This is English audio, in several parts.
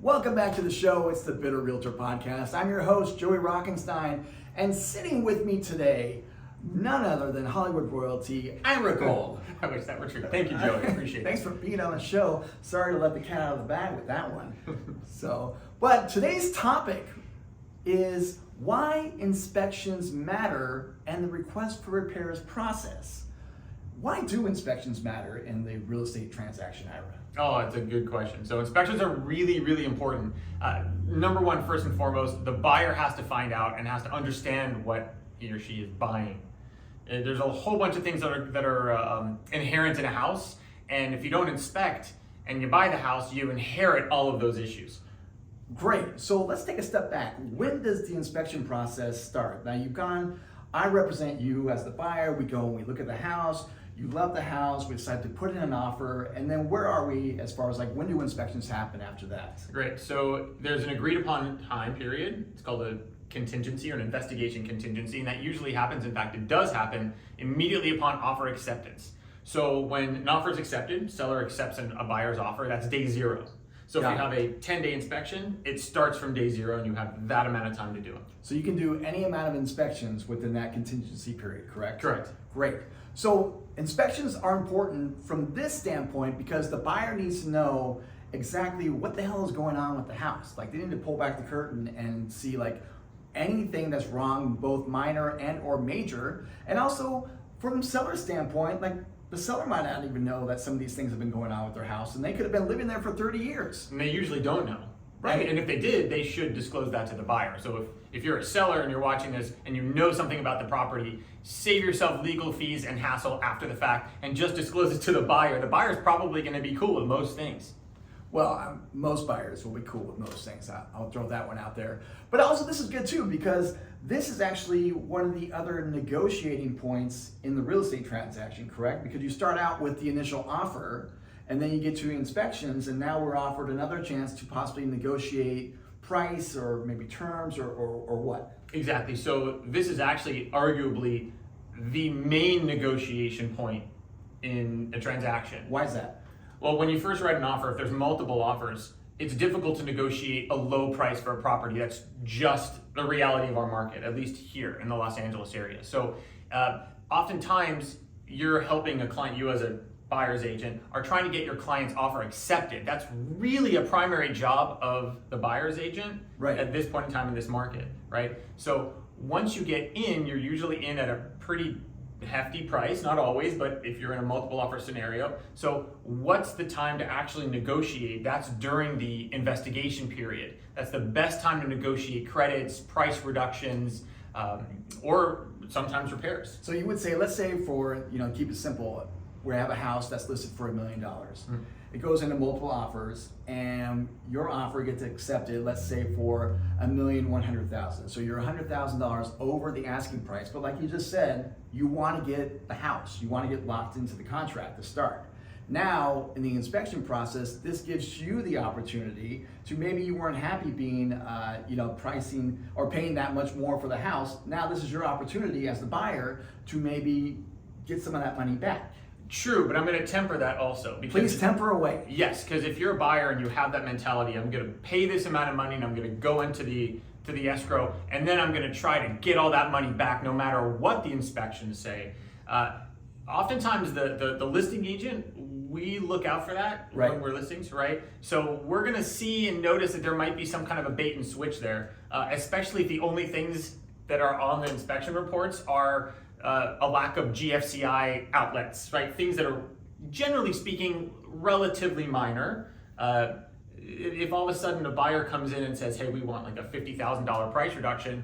Welcome back to the show. It's the Bitter Realtor Podcast. I'm your host, Joey Rockenstein, and sitting with me today, none other than Hollywood royalty, Ira Gold. I wish that were true. Thank you, Joey. Appreciate it. Thanks for being on the show. Sorry to let the cat out of the bag with that one. But today's topic is why inspections matter and the request for repairs process. Why do inspections matter in the real estate transaction, Ira? Oh, it's a good question. So inspections are really, really important. Number one, first and foremost, the buyer has to find out and has to understand what he or she is buying. There's a whole bunch of things that are inherent in a house, and if you don't inspect and you buy the house, you inherit all of those issues. Great. So let's take a step back. When does the inspection process start? Now I represent you as the buyer. We go and we look at the house. You love the house, we decide to put in an offer, and then where are we as far as when do inspections happen after that? Great, so there's an agreed upon time period. It's called a contingency or an investigation contingency, and that usually happens, in fact it does happen, immediately upon offer acceptance. So when an offer is accepted, seller accepts a buyer's offer, that's day zero. So if you have a 10-day inspection, it starts from day zero and you have that amount of time to do it. So you can do any amount of inspections within that contingency period, correct? Correct. Great. So inspections are important from this standpoint because the buyer needs to know exactly what the hell is going on with the house. They need to pull back the curtain and see anything that's wrong, both minor and or major. And also from the seller's standpoint, the seller might not even know that some of these things have been going on with their house, and they could have been living there for 30 years. And they usually don't know. Right. And if they did, they should disclose that to the buyer. So if you're a seller and you're watching this and you know something about the property, save yourself legal fees and hassle after the fact and just disclose it to the buyer. The buyer's probably going to be cool with most things. Well, most buyers will be cool with most things. I'll throw that one out there. But also this is good too because this is actually one of the other negotiating points in the real estate transaction, correct? Because you start out with the initial offer and then you get to inspections, and now we're offered another chance to possibly negotiate price or maybe terms or what? Exactly. So this is actually arguably the main negotiation point in a transaction. Why is that? Well, when you first write an offer, if there's multiple offers, it's difficult to negotiate a low price for a property. That's just the reality of our market, at least here in the Los Angeles area. So oftentimes you're helping a client, you as a buyer's agent, are trying to get your client's offer accepted. That's really a primary job of the buyer's agent at this point in time in this market, right? So once you get in, you're usually in at a pretty hefty price, not always, but if you're in a multiple offer scenario. So what's the time to actually negotiate? That's during the investigation period. That's the best time to negotiate credits, price reductions, or sometimes repairs. So you would say, let's say for, keep it simple, we have a house that's listed for $1 million. It goes into multiple offers and your offer gets accepted, let's say for $1,100,000. So you're $100,000 over the asking price, but like you just said, you want to get the house, you want to get locked into the contract to start. Now, in the inspection process, this gives you the opportunity to, maybe you weren't happy being, pricing or paying that much more for the house. Now this is your opportunity as the buyer to maybe get some of that money back. True, but I'm going to temper that also. Please temper away. Yes, because if you're a buyer and you have that mentality, I'm going to pay this amount of money and I'm going to go into the escrow, and then I'm going to try to get all that money back no matter what the inspections say. Oftentimes the listing agent, we look out for that when we're listings, right? So we're going to see and notice that there might be some kind of a bait and switch there, especially if the only things that are on the inspection reports are a lack of GFCI outlets, right? Things that are, generally speaking, relatively minor. If all of a sudden a buyer comes in and says, hey, we want a $50,000 price reduction,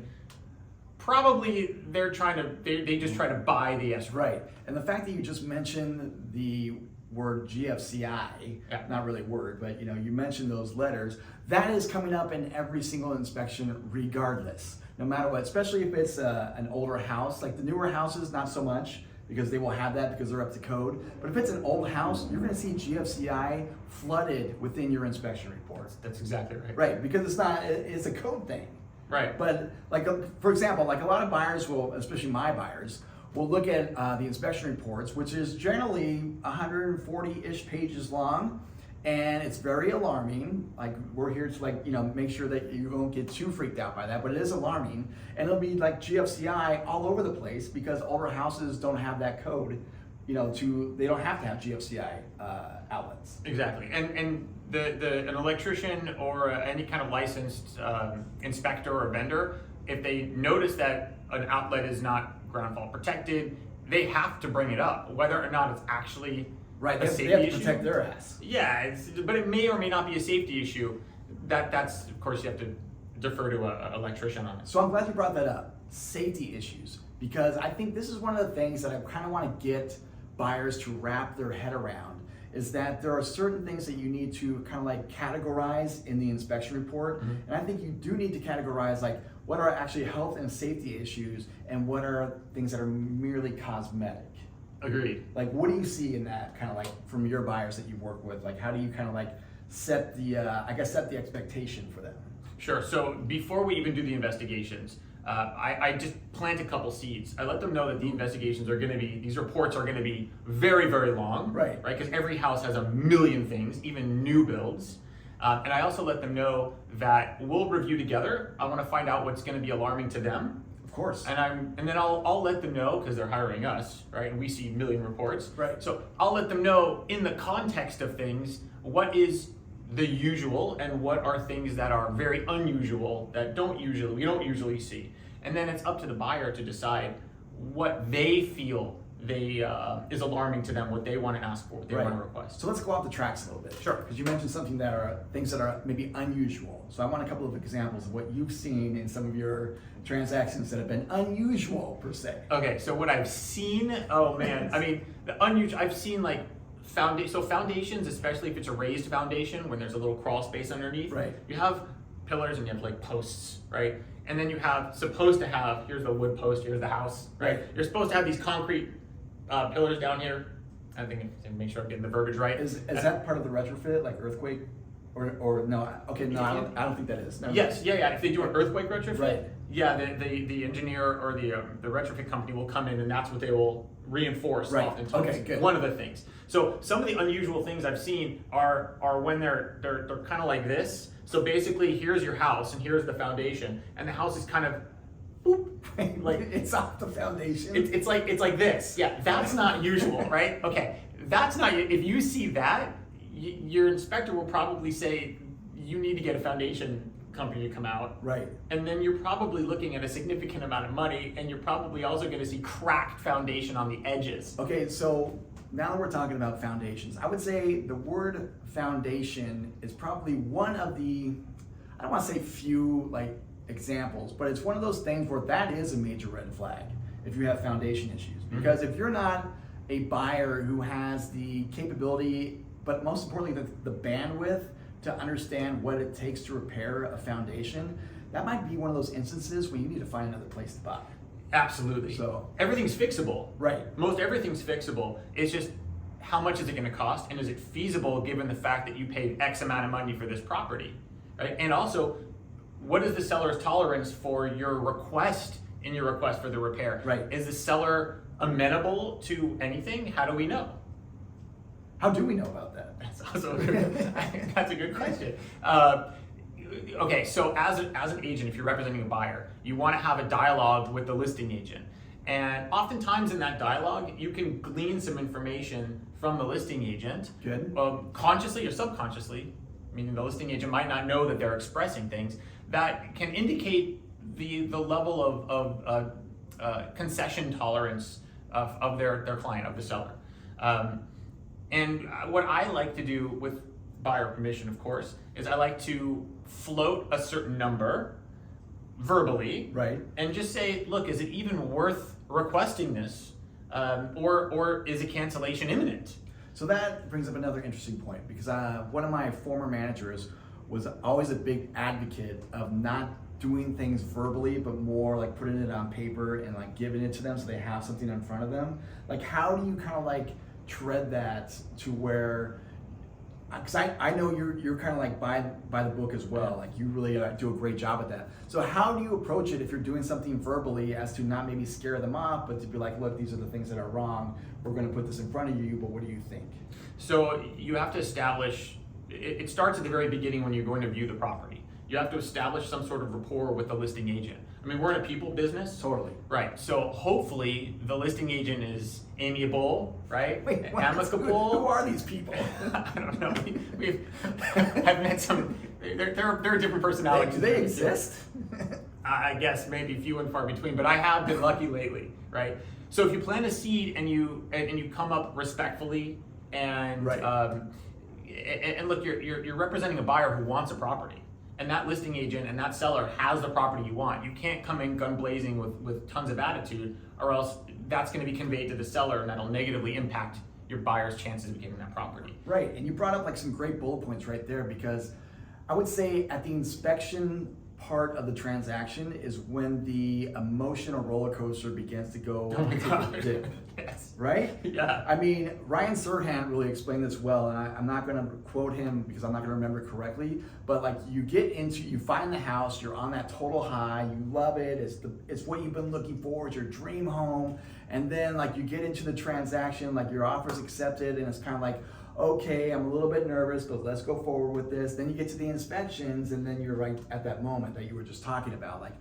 probably they just try to buy the escrow. Right, and the fact that you just mentioned the word GFCI, not really word, but you mentioned those letters, that is coming up in every single inspection regardless. No matter what, especially if it's an older house, like the newer houses, not so much, because they will have that because they're up to code. But if it's an old house, you're gonna see GFCI flooded within your inspection reports. That's exactly right. Right, because it's a code thing. Right. But for example, a lot of buyers will, especially my buyers, will look at the inspection reports, which is generally 140-ish pages long. And it's very alarming. Like, we're here to, like, make sure that you don't get too freaked out by that, but it is alarming. And it'll be like GFCI all over the place because older houses don't have that code, they don't have to have GFCI outlets. Exactly. And an electrician or any kind of licensed inspector or vendor, if they notice that an outlet is not ground fault protected, they have to bring it up, whether or not it's actually Right, a they have to issue. protect their ass. Yeah, but it may or may not be a safety issue. That's of course you have to defer to an electrician on it. So I'm glad you brought that up, safety issues, because I think this is one of the things that I kind of want to get buyers to wrap their head around, is that there are certain things that you need to kind of like categorize in the inspection report. Mm-hmm. And I think you do need to categorize like what are actually health and safety issues and what are things that are merely cosmetic. Agreed. Like, what do you see in that kind of like from your buyers that you work with? Like, how do you kind of like set the, set the expectation for them? Sure. So before we even do the investigations, I just plant a couple seeds. I let them know that the investigations are going to be, these reports are going to be very, very long. Right. Right. Because every house has a million things, even new builds. And I also let them know that we'll review together. I want to find out what's going to be alarming to them. Of course. And then I'll let them know, because they're hiring us, right? And we see a million reports. Right. So I'll let them know in the context of things, what is the usual and what are things that are very unusual that we don't usually see. And then it's up to the buyer to decide what they feel is alarming to them, what they want to ask for, what they want to request. So let's go off the tracks a little bit. Sure. Because you mentioned something that are things that are maybe unusual. So I want a couple of examples of what you've seen in some of your transactions that have been unusual per se. Okay, so what I've seen, oh man, I mean, the unusual, I've seen like foundations, especially if it's a raised foundation, when there's a little crawl space underneath. Right. You have pillars and you have like posts, right? And then you have, supposed to have, here's the wood post, here's the house, right? You're supposed to have these concrete pillars down here. I think to make sure I'm getting the verbiage right. Is that part of the retrofit, like earthquake? Or no? Okay, no, I don't think that is. No. Yes, yeah. If they do an earthquake retrofit, Right. yeah, the engineer or the retrofit company will come in and that's what they will reinforce. Right. Oftentimes. Okay, good. One of the things. So some of the unusual things I've seen are when they're kind of like this. So basically, here's your house and here's the foundation, and the house is kind of boop, like it's off the foundation. It's like this. Yeah, that's not usual, right? Okay, that's not. If you see that, your inspector will probably say you need to get a foundation company to come out. Right. And then you're probably looking at a significant amount of money, and you're probably also going to see cracked foundation on the edges. Okay, so now that we're talking about foundations, I would say the word foundation is probably one of the, I don't want to say few like examples, but it's one of those things where that is a major red flag if you have foundation issues. Because if you're not a buyer who has the capability, but most importantly the bandwidth to understand what it takes to repair a foundation, that might be one of those instances where you need to find another place to buy. Absolutely. So everything's fixable. Right. Most everything's fixable. It's just how much is it going to cost, and is it feasible given the fact that you paid X amount of money for this property, right? And also, what is the seller's tolerance for your request for the repair? Right. Is the seller amenable to anything? How do we know? How do we know about that? That's also that's a good question. Okay, so as an agent, if you're representing a buyer, you want to have a dialogue with the listing agent. And oftentimes in that dialogue, you can glean some information from the listing agent. Good. Consciously or subconsciously, meaning the listing agent might not know that they're expressing things, that can indicate the level of concession tolerance of their client, of the seller. And what I like to do with buyer permission, of course, is I like to float a certain number verbally, Right. and just say, look, is it even worth requesting this, or is a cancellation imminent? So that brings up another interesting point, because one of my former managers was always a big advocate of not doing things verbally, but more like putting it on paper and like giving it to them so they have something in front of them. Like, how do you kind of like tread that to where, because I know you're kind of like by the book as well, like you really do a great job at that. So how do you approach it if you're doing something verbally, as to not maybe scare them off, but to be like, look, these are the things that are wrong, we're going to put this in front of you, but what do you think? So you have to establish it starts at the very beginning when you're going to view the property. You have to establish some sort of rapport with the listing agent. I mean, we're in a people business. Totally. Right. So hopefully the listing agent is amiable, right? Wait, what? Amicable. Who are these people? I don't know. I've met some. They're different personalities. Do they exist? I guess maybe few and far between, but I have been lucky lately, right? So if you plant a seed and you come up respectfully and Right. And look, you're representing a buyer who wants a property, and that listing agent and that seller has the property you want. You can't come in gun blazing with tons of attitude, or else that's going to be conveyed to the seller, and that'll negatively impact your buyer's chances of getting that property. Right, and you brought up like some great bullet points right there, because I would say at the inspection part of the transaction is when the emotional roller coaster begins to go Oh my into God. the dip, Yes. right? Yeah. I mean, Ryan Serhant really explained this well, and I'm not going to quote him because I'm not going to remember correctly, but like you find the house, you're on that total high, you love it, it's what you've been looking for, it's your dream home, and then like you get into the transaction, like your offer's accepted, and it's kind of like, okay, I'm a little bit nervous, but let's go forward with this. Then you get to the inspections, and then you're right at that moment that you were just talking about, like,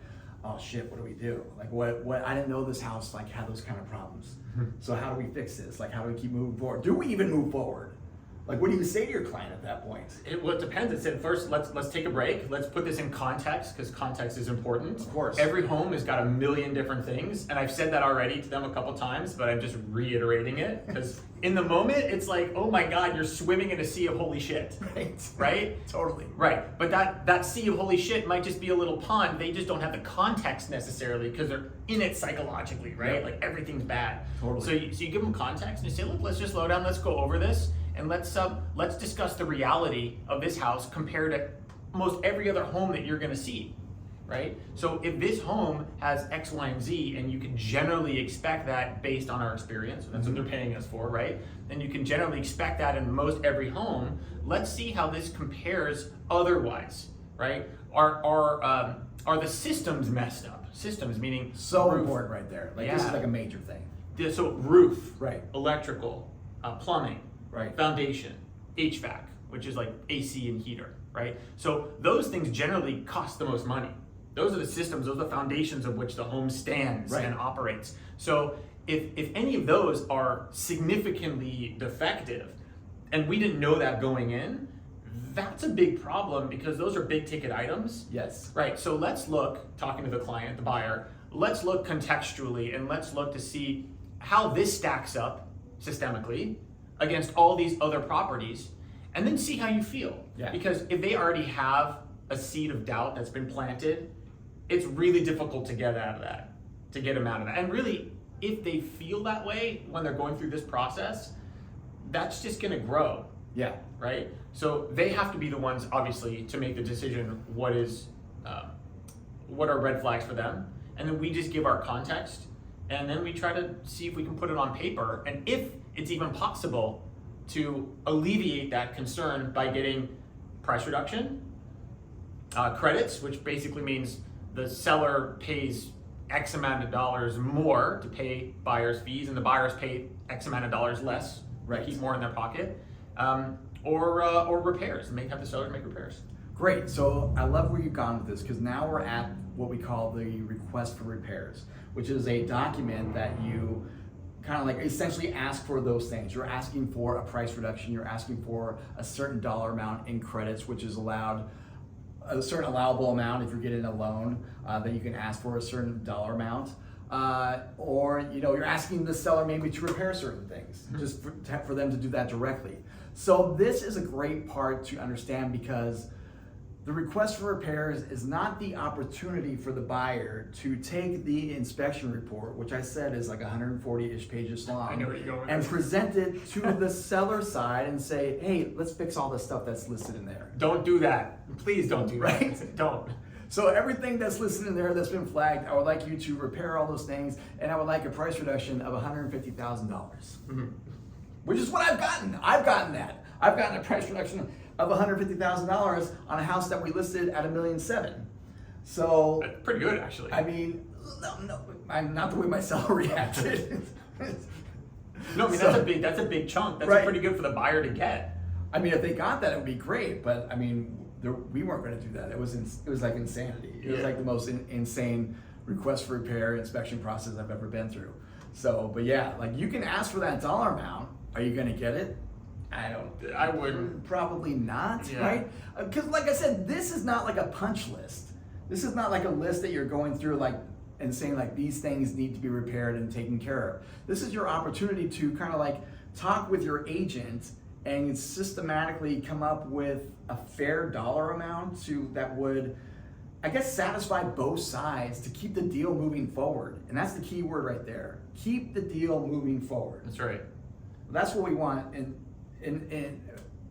oh shit, what do we do? Like, what? I didn't know this house like had those kind of problems. So how do we fix this? Like, how do we keep moving forward? Do we even move forward? Like, what do you say to your client at that point? Well, it depends. It said first, let's take a break. Let's put this in context, because context is important. Of course. Every home has got a million different things, and I've said that already to them a couple times, but I'm just reiterating it, because in the moment, it's like, oh my God, you're swimming in a sea of holy shit. Right. Right? Totally. Right. But that sea of holy shit might just be a little pond. They just don't have the context necessarily, because they're in it psychologically, right? Yep. Like everything's bad. Totally. So you give them context and you say, look, let's just slow down, let's go over this, and let's discuss the reality of this house compared to almost every other home that you're gonna see, right? So if this home has X, Y, and Z, and you can generally expect that based on our experience, that's what they're paying us for, right? Then you can generally expect that in most every home. Let's see how this compares otherwise, right? Are the systems messed up? Systems meaning So roof. important right there. Like, this is Yeah. like a major thing. So roof, Right. electrical, plumbing, Right. foundation, HVAC, which is like AC and heater, right? So those things generally cost the most money. Those are the systems, those are the foundations of which the home stands Right. and operates. So if any of those are significantly defective, and we didn't know that going in, that's a big problem, because those are big ticket items. Yes. Right, so let's look, talking to the client, the buyer, let's look contextually, and let's look to see how this stacks up systemically against all these other properties, and then see how you feel. Yeah. Because if they already have a seed of doubt that's been planted, it's really difficult to get out of that, to get them out of that. And really, if they feel that way when they're going through this process, that's just gonna grow. Yeah. Right? So they have to be the ones, obviously, to make the decision what are red flags for them, and then we just give our context, and then we try to see if we can put it on paper, and if it's even possible to alleviate that concern by getting price reduction, credits, which basically means the seller pays X amount of dollars more to pay buyer's fees, and the buyers pay X amount of dollars less, Right. to keep more in their pocket, or repairs, and have the sellers make repairs. Great. So I love where you've gone with this, because now we're at what we call the request for repairs, which is a document that you kind of like essentially ask for those things. You're asking for a price reduction. You're asking for a certain dollar amount in credits, which is allowed, a certain allowable amount if you're getting a loan, that you can ask for a certain dollar amount. Or you're asking the seller maybe to repair certain things, just for them to do that directly. So this is a great part to understand, because the request for repairs is not the opportunity for the buyer to take the inspection report, which I said is like 140-ish pages long, I know where you're going with and this. present it to the seller side and say, hey, let's fix all the stuff that's listed in there. Don't do that. Please don't do that. Right? Don't. So everything that's listed in there that's been flagged, I would like you to repair all those things, and I would like a price reduction of $150,000. Which is what I've gotten. I've gotten that. I've gotten a price reduction of $150,000 on a house that we listed at $1.7 million. So, That's pretty good, actually. I mean, no, I'm not the way my seller reacted. No, I mean, So- that's a big chunk. That's Right. pretty good for the buyer to get. I mean, if they got that, it would be great. But I mean, we weren't going to do that. It was like insanity. It was like the most insane request for repair inspection process I've ever been through. So, but yeah, like you can ask for that dollar amount. Are you going to get it? I wouldn't. Probably not, right? Because like I said, this is not like a punch list. This is not like a list that you're going through like and saying like these things need to be repaired and taken care of. This is your opportunity to kind of like talk with your agent and systematically come up with a fair dollar amount that would, I guess, satisfy both sides to keep the deal moving forward. And that's the key word right there. Keep the deal moving forward. That's right. That's what we want, and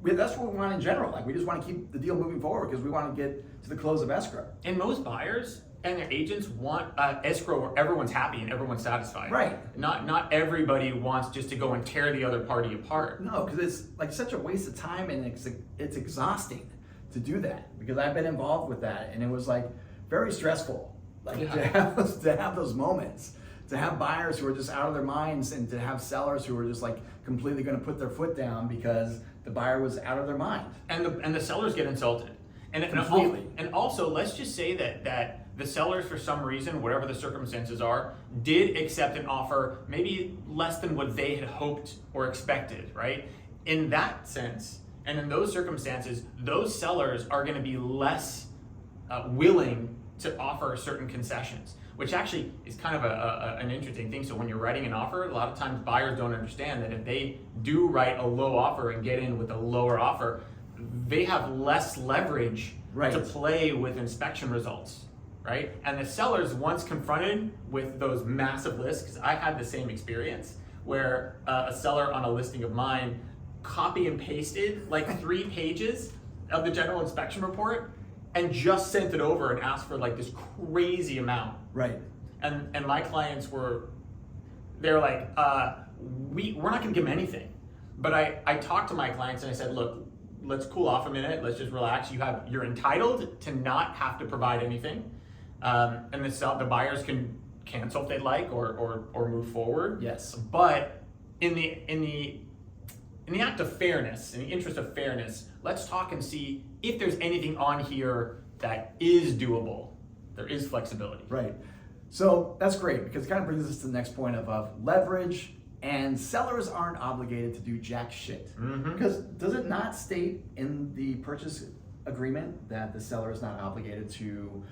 that's what we want in general. Like we just want to keep the deal moving forward because we want to get to the close of escrow. And most buyers and their agents want escrow where everyone's happy and everyone's satisfied. Right. Not everybody wants just to go and tear the other party apart. No, because it's like such a waste of time and it's exhausting to do that because I've been involved with that and it was like very stressful. Like to have those moments. To have buyers who are just out of their minds and to have sellers who are just like completely going to put their foot down because the buyer was out of their mind. And the sellers get insulted. Completely. And also, let's just say that the sellers, for some reason, whatever the circumstances are, did accept an offer maybe less than what they had hoped or expected, right? In that sense, and in those circumstances, those sellers are going to be less willing to offer certain concessions, which actually is kind of an interesting thing. So when you're writing an offer, a lot of times buyers don't understand that if they do write a low offer and get in with a lower offer, they have less leverage to play with inspection results, right? And the sellers, once confronted with those massive lists, because I had the same experience where a seller on a listing of mine copy and pasted like 3 pages of the general inspection report and just sent it over and asked for like this crazy amount. Right. And my clients they're like, we're not gonna give them anything. But I talked to my clients and I said, look, let's cool off a minute, let's just relax. You're entitled to not have to provide anything. And the buyers can cancel if they'd like or move forward. Yes. But in the act of fairness, in the interest of fairness, let's talk and see if there's anything on here that is doable. There is flexibility. Right. So that's great because it kind of brings us to the next point of leverage, and sellers aren't obligated to do jack shit. Mm-hmm. Because does it not state in the purchase agreement that the seller is not obligated to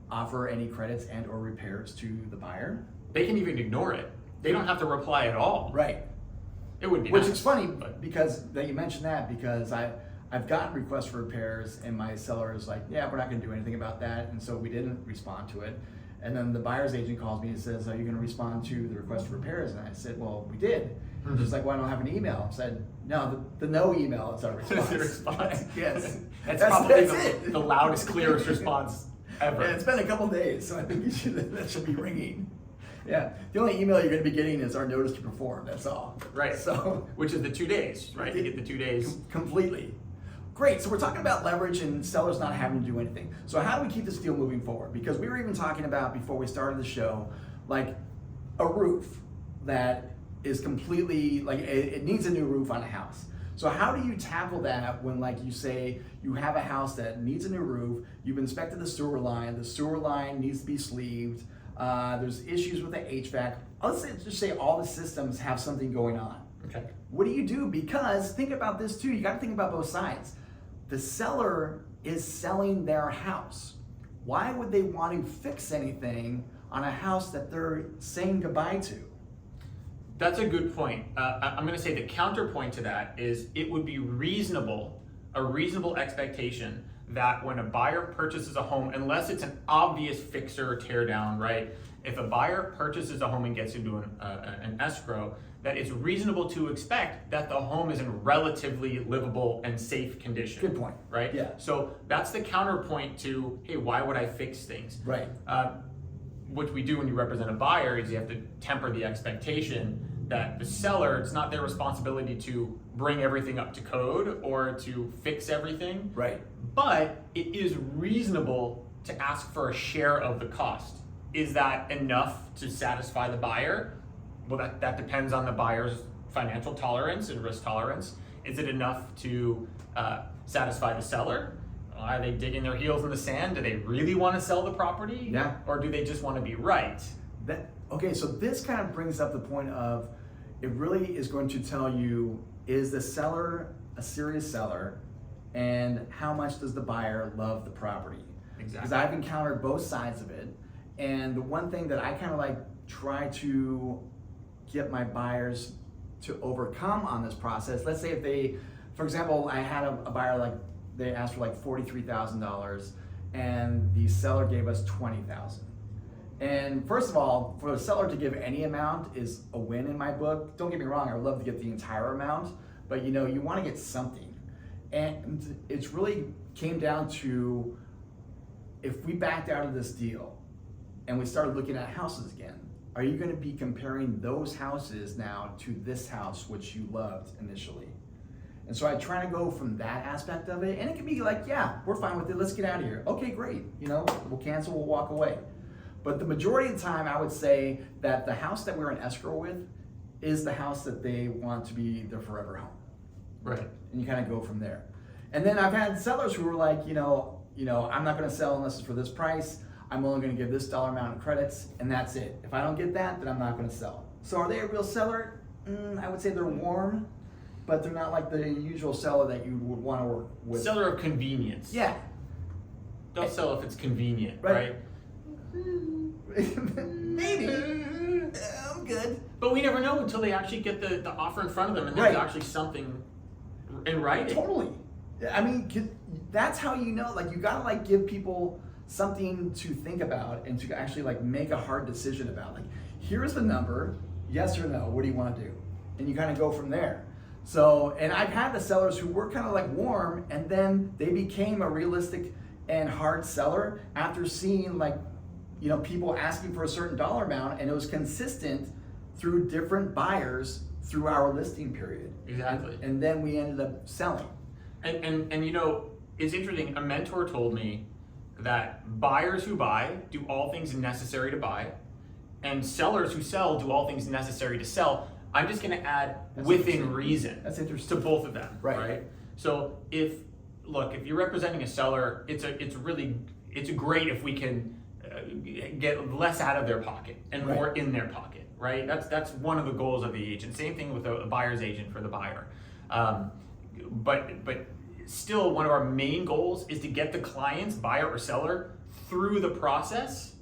offer any credits and or repairs to the buyer? They can even ignore it. They don't have to reply at all. Right. It would be Which nice, is funny but because that you mentioned that because I've gotten requests for repairs and my seller is like, yeah, we're not going to do anything about that, and so we didn't respond to it. And then the buyer's agent calls me and says, are you going to respond to the request for repairs? And I said, well, we did. Mm-hmm. She's like, well, I don't have an email. I said, no, the no email is our response. the response. Yes. That's probably it. the loudest, clearest response ever. Yeah, it's been a couple days, so I think that should be ringing. Yeah, the only email you're going to be getting is our notice to perform. That's all. Right. So, which is the 2 days, right? You get the 2 days. Completely. Great. So we're talking about leverage and sellers not having to do anything. So how do we keep this deal moving forward? Because we were even talking about before we started the show, like a roof that is completely like it needs a new roof on a house. So how do you tackle that when, like, you say you have a house that needs a new roof, you've inspected the sewer line needs to be sleeved, there's issues with the HVAC. Let's just say all the systems have something going on. Okay. What do you do? Because think about this too, you got to think about both sides. The seller is selling their house. Why would they want to fix anything on a house that they're saying goodbye to? That's a good point. I'm going to say the counterpoint to that is it would be a reasonable expectation that when a buyer purchases a home, unless it's an obvious fixer or tear down, right? If a buyer purchases a home and gets into an escrow, that it's reasonable to expect that the home is in relatively livable and safe condition. Good point. Right? Yeah. So that's the counterpoint to, hey, why would I fix things? Right. What we do when you represent a buyer is you have to temper the expectation that the seller, it's not their responsibility to bring everything up to code or to fix everything. Right. But it is reasonable to ask for a share of the cost. Is that enough to satisfy the buyer? Well, that depends on the buyer's financial tolerance and risk tolerance. Is it enough to satisfy the seller? Are they digging their heels in the sand? Do they really want to sell the property? Yeah. Or do they just want to be right? Okay, so this kind of brings up the point of, it really is going to tell you, is the seller a serious seller, and how much does the buyer love the property? Exactly. Because I've encountered both sides of it, and the one thing that I kind of like try to get my buyers to overcome on this process, let's say if they, for example, I had a buyer, like they asked for like $43,000 and the seller gave us $20,000. And first of all, for the seller to give any amount is a win in my book. Don't get me wrong, I would love to get the entire amount, but you know, you want to get something. And it's really came down to, if we backed out of this deal and we started looking at houses again, are you going to be comparing those houses now to this house which you loved initially? And so I try to go from that aspect of it, and it can be like, yeah, we're fine with it, let's get out of here. Okay, great, you know, we'll cancel, we'll walk away. But the majority of the time, I would say that the house that we're in escrow with is the house that they want to be their forever home. Right. And you kind of go from there. And then I've had sellers who were like, you know, I'm not going to sell unless it's for this price. I'm only going to give this dollar amount of credits, and that's it. If I don't get that, then I'm not going to sell. So are they a real seller? I would say they're warm, but they're not like the usual seller that you would want to work with. Seller of convenience. Yeah. Don't sell if it's convenient, right? Maybe. I'm good. But we never know until they actually get the offer in front of them and there's actually something in writing. Totally. I mean, that's how you know, like, you gotta like give people something to think about and to actually like make a hard decision about. Like, here's the number, yes or no, what do you want to do? And you kind of go from there. So, and I've had the sellers who were kind of like warm, and then they became a realistic and hard seller after seeing, like, you know, people asking for a certain dollar amount, and it was consistent through different buyers through our listing period. Exactly. And then we ended up selling. And you know, it's interesting, a mentor told me that buyers who buy do all things necessary to buy, and sellers who sell do all things necessary to sell. I'm just gonna add within reason. That's interesting. To both of them, Right. right? So if you're representing a seller, it's great if we can get less out of their pocket and more in their pocket, right? That's one of the goals of the agent. Same thing with a buyer's agent for the buyer. But still, one of our main goals is to get the client's, buyer or seller, through the process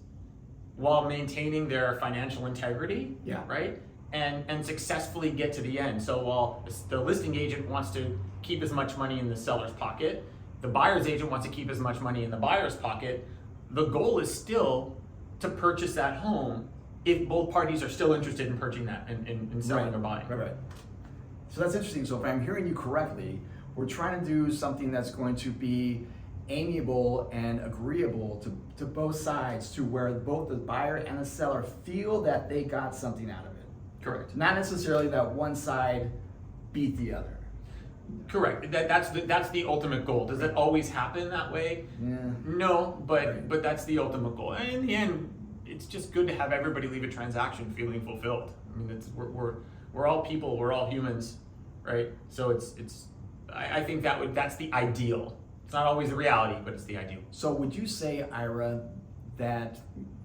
while maintaining their financial integrity, right? And successfully get to the end. So while the listing agent wants to keep as much money in the seller's pocket, the buyer's agent wants to keep as much money in the buyer's pocket, the goal is still to purchase that home if both parties are still interested in purchasing that, in selling or buying. Right. So that's interesting. So if I'm hearing you correctly, we're trying to do something that's going to be amiable and agreeable to both sides, to where both the buyer and the seller feel that they got something out of it. Correct. Not necessarily that one side beat the other. Correct. That's the ultimate goal. Does it always happen that way? Yeah. No, but that's the ultimate goal. And in the end, it's just good to have everybody leave a transaction feeling fulfilled. I mean, we're all people, we're all humans, right? So I think that's the ideal. It's not always the reality, but it's the ideal. So would you say, Ira, that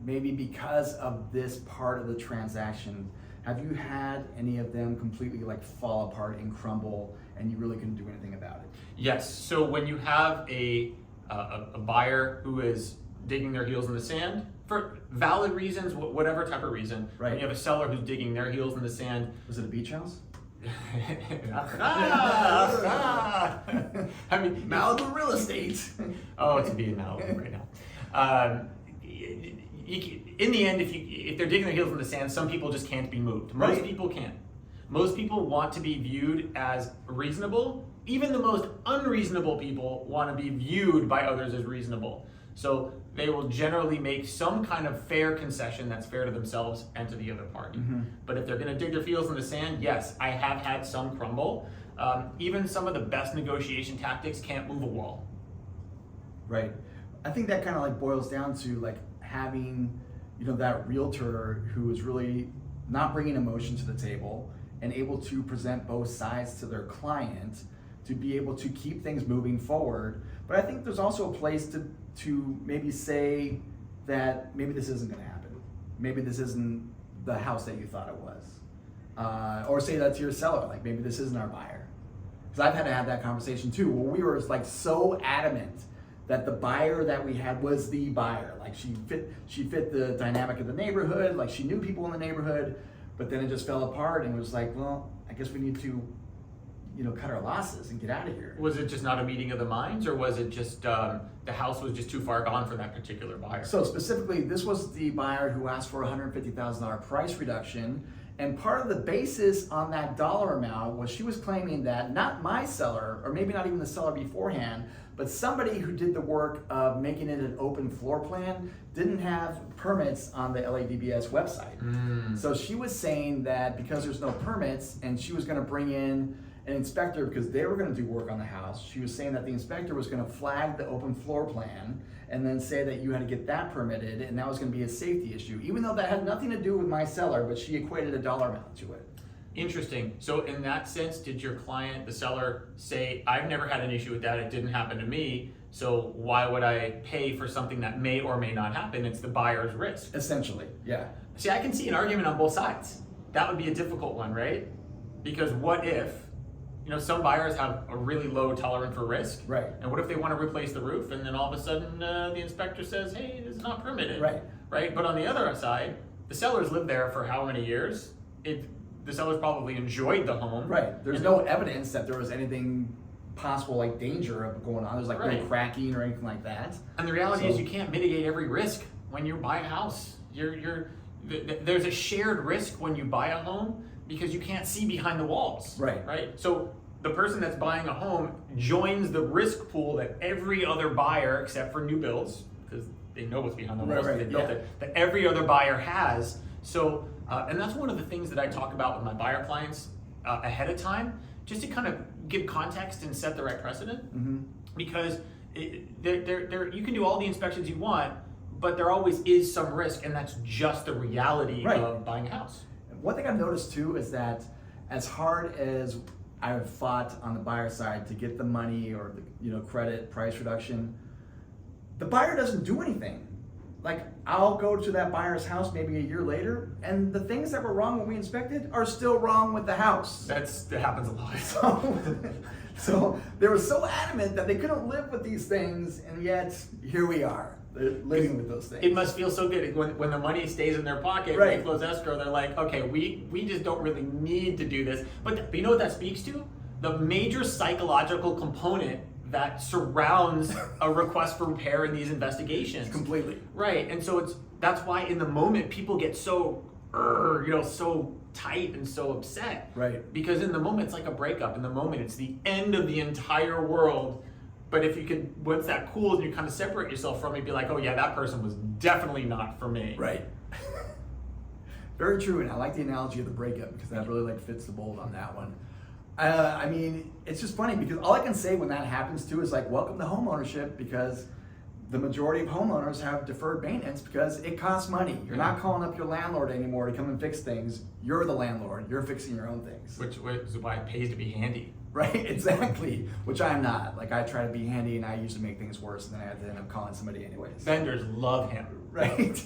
maybe because of this part of the transaction, have you had any of them completely like fall apart and crumble, and you really couldn't do anything about it? Yes. So when you have a buyer who is digging their heels in the sand for valid reasons, whatever type of reason, right? And you have a seller who's digging their heels in the sand. Was it a beach house? I mean, Malibu real estate. Oh, it's being Malibu right now. In the end, if they're digging their heels in the sand, some people just can't be moved. Most people can't. Most people want to be viewed as reasonable. Even the most unreasonable people want to be viewed by others as reasonable. So they will generally make some kind of fair concession that's fair to themselves and to the other party. Mm-hmm. But if they're going to dig their heels in the sand, yes, I have had some crumble. Even some of the best negotiation tactics can't move a wall. Right. I think that kind of like boils down to like having, you know, that realtor who is really not bringing emotion to the table and able to present both sides to their client to be able to keep things moving forward. But I think there's also a place to maybe say that maybe this isn't going to happen. Maybe this isn't the house that you thought it was. Or say that to your seller, like maybe this isn't our buyer. Because I've had to have that conversation too, where we were like so adamant that the buyer that we had was the buyer. Like she fit the dynamic of the neighborhood, like she knew people in the neighborhood, but then it just fell apart and it was like, well, I guess we need to, cut our losses and get out of here. Was it just not a meeting of the minds, or was it just the house was just too far gone for that particular buyer? So specifically, this was the buyer who asked for a $150,000 price reduction. And part of the basis on that dollar amount was she was claiming that not my seller, or maybe not even the seller beforehand, but somebody who did the work of making it an open floor plan didn't have permits on the LADBS website. So she was saying that because there's no permits and she was going to bring in an inspector because they were going to do work on the house, she was saying that the inspector was going to flag the open floor plan and then say that you had to get that permitted, and that was going to be a safety issue, even though that had nothing to do with my seller, but she equated a dollar amount to it. Interesting. So in that sense, did your client, the seller, say, I've never had an issue with that, it didn't happen to me, so why would I pay for something that may or may not happen? It's the buyer's risk. Essentially, yeah. See, I can see an argument on both sides. That would be a difficult one, right? Because what if, some buyers have a really low tolerance for risk. Right. And what if they want to replace the roof and then all of a sudden the inspector says, hey, this is not permitted. Right. Right. But on the other side, the sellers lived there for how many years? The sellers probably enjoyed the home. Right. There's no evidence that there was anything possible, like danger of going on. There's like no cracking or anything like that. And the reality is you can't mitigate every risk when you buy a house. There's a shared risk when you buy a home because you can't see behind the walls. Right. Right. So the person that's buying a home joins the risk pool that every other buyer, except for new builds, because they know what's behind the walls, they built it, that every other buyer has. So, and that's one of the things that I talk about with my buyer clients ahead of time, just to kind of give context and set the right precedent. Because you can do all the inspections you want, but there always is some risk, and that's just the reality of buying a house. One thing I've noticed too is that as hard as I've fought on the buyer side to get the money or the credit price reduction, the buyer doesn't do anything. Like, I'll go to that buyer's house maybe a year later, and the things that were wrong when we inspected are still wrong with the house. That happens a lot. So they were so adamant that they couldn't live with these things, and yet here we are. They're living with those things. It must feel so good when the money stays in their pocket, when they close escrow, they're like, okay, we just don't really need to do this. But you know what that speaks to? The major psychological component that surrounds a request for repair in these investigations. Completely. Right, and so that's why in the moment people get so, so tight and so upset. Right. Because in the moment it's like a breakup. In the moment it's the end of the entire world. But if you could, once that cools and you kind of separate yourself from it, be like, oh yeah, that person was definitely not for me. Right. Very true, and I like the analogy of the breakup because that really fits the mold on that one. I mean, it's just funny because all I can say when that happens too is like, welcome to homeownership, because the majority of homeowners have deferred maintenance because it costs money. You're not calling up your landlord anymore to come and fix things. You're the landlord. You're fixing your own things. Which is why it pays to be handy. Right, exactly. Which I'm not. Like, I try to be handy and I usually make things worse, and then I have to end up calling somebody anyways. Vendors love him. Right.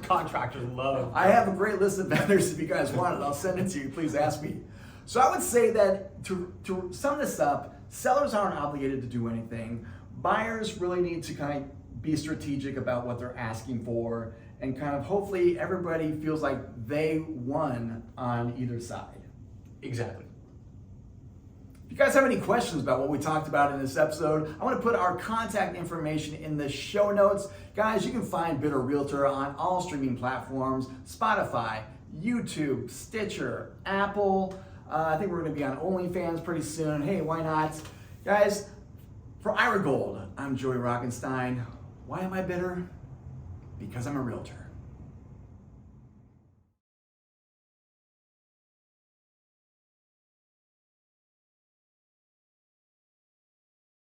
Contractors love him. I have a great list of vendors if you guys want it. I'll send it to you. Please ask me. So I would say that to sum this up, sellers aren't obligated to do anything. Buyers really need to kind of be strategic about what they're asking for, and kind of hopefully everybody feels like they won on either side. Exactly. If you guys have any questions about what we talked about in this episode, I want to put our contact information in the show notes. Guys, you can find Bitter Realtor on all streaming platforms: Spotify, YouTube, Stitcher, Apple. I think we're going to be on OnlyFans pretty soon. Hey, why not? Guys, for Ira Gold, I'm Joey Rockenstein. Why am I bitter? Because I'm a realtor.